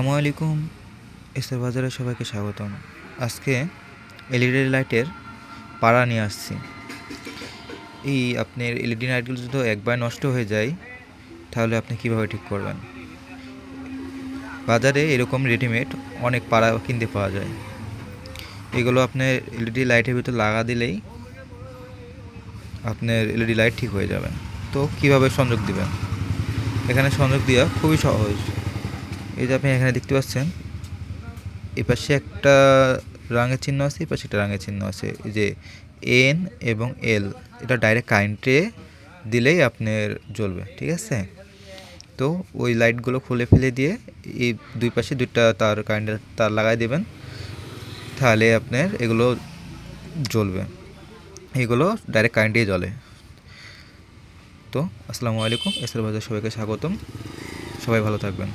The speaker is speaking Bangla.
আসসালামু আলাইকুম। এসআর বাজারে সবাইকে স্বাগতম। আজকে এলইডি লাইটের পাড়া নিয়ে আসছি। এই আপনার এলইডি লাইটগুলো যদি একবার নষ্ট হয়ে যায় তাহলে আপনি কিভাবে ঠিক করবেন? বাজারে এরকম রেডিমেড অনেক পাড়া কিনতে পাওয়া যায়। এগুলো আপনার এলইডি লাইটের ভিতর লাগা দিলেই আপনার এলইডি লাইট ঠিক হয়ে যাবে। তো কিভাবে সংযোগ দিবেন? এখানে সংযোগ দেওয়া খুবই সহজ। এই যে আপনি এখানে দেখতে পাচ্ছেন, এপাশে একটা রঙের চিহ্ন আছে, এপাশে একটা রঙের চিহ্ন আছে। এই যে এন এবং এল, এটা ডাইরেক্ট কারেন্টে দিলেই আপনার জ্বলবে, ঠিক আছে? তো ওই লাইটগুলো খুলে ফেলে দিয়ে এই দুই পাশে দুইটা তার কারেন্টের তার লাগাই দেবেন, তাহলে আপনার এগুলো জ্বলবে। এগুলো ডাইরেক্ট কারেন্টেই জ্বলে। তো আসসালামু আলাইকুম, এসআর বাজার সবাইকে স্বাগতম। সবাই ভালো থাকবেন।